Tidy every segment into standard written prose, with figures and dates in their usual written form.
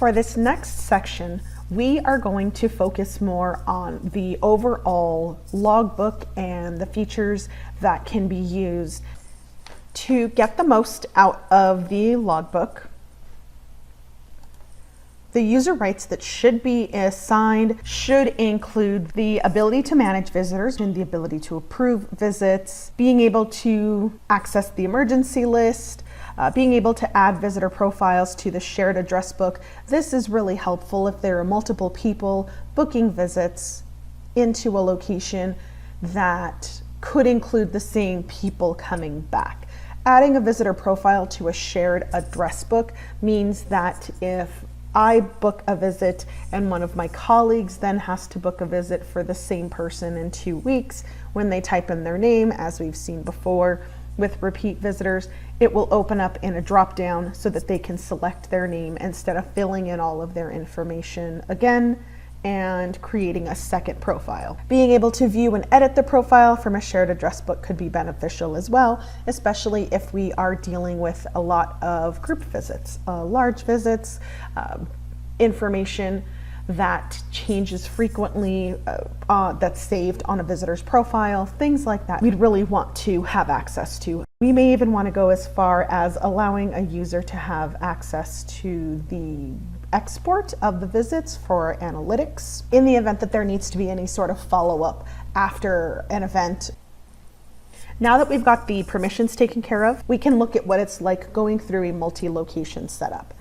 For this next section, we are going to focus more on the overall logbook and the features that can be used to get the most out of the logbook. The user rights that should be assigned should include the ability to manage visitors and the ability to approve visits, being able to access the emergency list, being able to add visitor profiles to the shared address book. This is really helpful if there are multiple people booking visits into a location that could include the same people coming back. Adding a visitor profile to a shared address book means that if I book a visit and one of my colleagues then has to book a visit for the same person in 2 weeks, when they type in their name, as we've seen before with repeat visitors, it will open up in a drop down so that they can select their name instead of filling in all of their information again and creating a second profile. Being able to view and edit the profile from a shared address book could be beneficial as well, especially if we are dealing with a lot of group visits, large visits, information that changes frequently, that's saved on a visitor's profile, things like that we'd really want to have access to. We may even want to go as far as allowing a user to have access to the export of the visits for analytics in the event that there needs to be any sort of follow-up after an event. Now that we've got the permissions taken care of, we can look at what it's like going through a multi-location setup.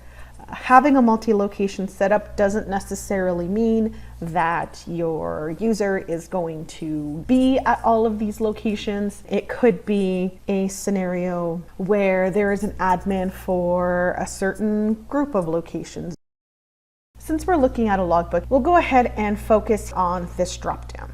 Having a multi-location setup doesn't necessarily mean that your user is going to be at all of these locations. It could be a scenario where there is an admin for a certain group of locations. Since we're looking at a logbook, we'll go ahead and focus on this dropdown.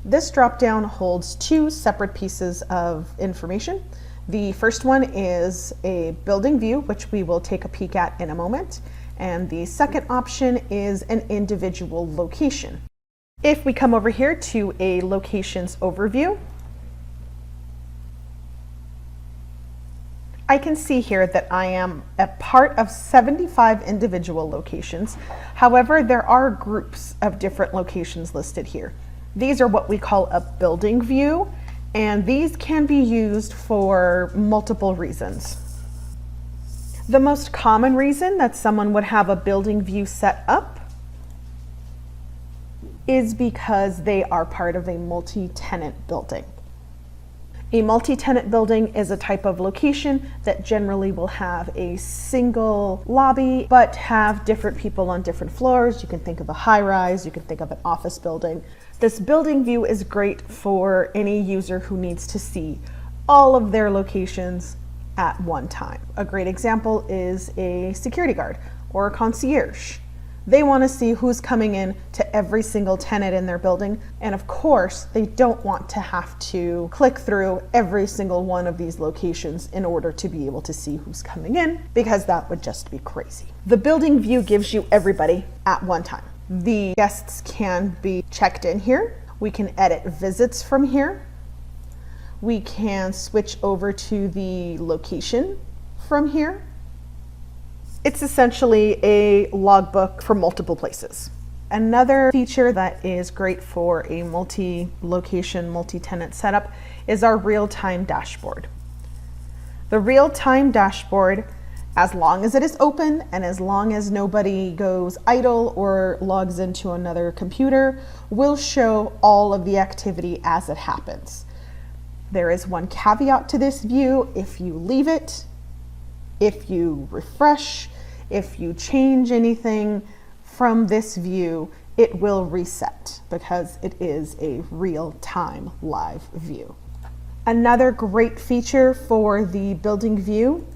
This dropdown holds two separate pieces of information. The first one is a building view, which we will take a peek at in a moment. And the second option is an individual location. If we come over here to a locations overview, I can see here that I am a part of 75 individual locations. However, there are groups of different locations listed here. These are what we call a building view, and these can be used for multiple reasons. The most common reason that someone would have a building view set up is because they are part of a multi-tenant building. A multi-tenant building is a type of location that generally will have a single lobby, but have different people on different floors. You can think of a high-rise, you can think of an office building. This building view is great for any user who needs to see all of their locations at one time. A great example is a security guard or a concierge. They want to see who's coming in to every single tenant in their building. And of course, they don't want to have to click through every single one of these locations in order to be able to see who's coming in, because that would just be crazy. The building view gives you everybody at one time. The guests can be checked in here. We can edit visits from here. We can switch over to the location from here. It's essentially a logbook for multiple places. Another feature that is great for a multi-location, multi-tenant setup is our real-time dashboard. The real-time dashboard, as long as it is open and as long as nobody goes idle or logs into another computer, will show all of the activity as it happens. There is one caveat to this view. If you leave it, if you refresh, if you change anything from this view, it will reset because it is a real-time live view. Another great feature for the building view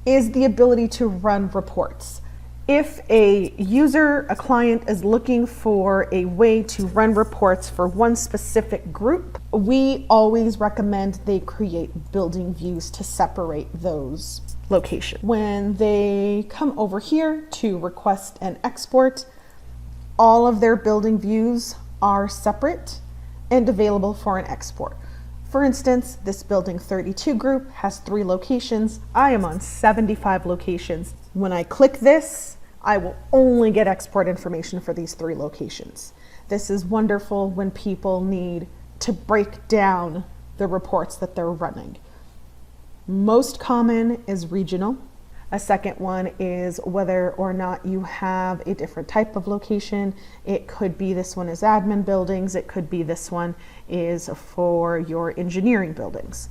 is the ability to run reports. If a user, a client, is looking for a way to run reports for one specific group, we always recommend they create building views to separate those locations. When they come over here to request an export, all of their building views are separate and available for an export. For instance, this building 32 group has 3 locations. I am on 75 locations. When I click this, I will only get export information for these 3 locations. This is wonderful when people need to break down the reports that they're running. Most common is regional. A second one is whether or not you have a different type of location. It could be this one is admin buildings. It could be this one is for your engineering buildings.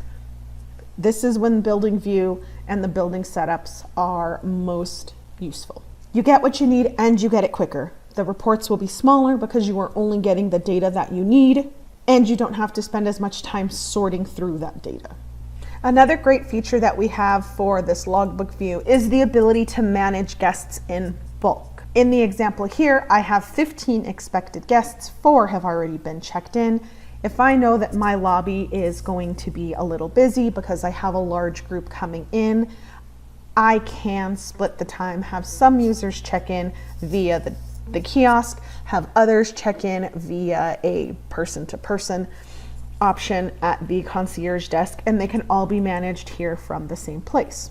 This is when building view and the building setups are most useful. You get what you need and you get it quicker. The reports will be smaller because you are only getting the data that you need, and you don't have to spend as much time sorting through that data. Another great feature that we have for this logbook view is the ability to manage guests in bulk. In the example here, I have 15 expected guests, 4 have already been checked in. If I know that my lobby is going to be a little busy because I have a large group coming in, I can split the time, have some users check in via the kiosk, have others check in via a person-to-person option at the concierge desk, and they can all be managed here from the same place.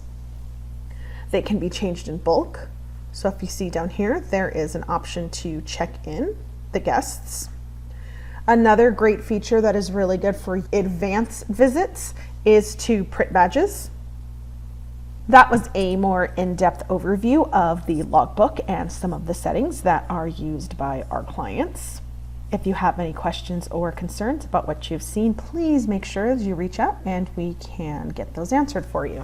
They can be changed in bulk. So if you see down here, there is an option to check in the guests. Another great feature that is really good for advanced visits is to print badges. That was a more in-depth overview of the logbook and some of the settings that are used by our clients. If you have any questions or concerns about what you've seen, please make sure you reach out and we can get those answered for you.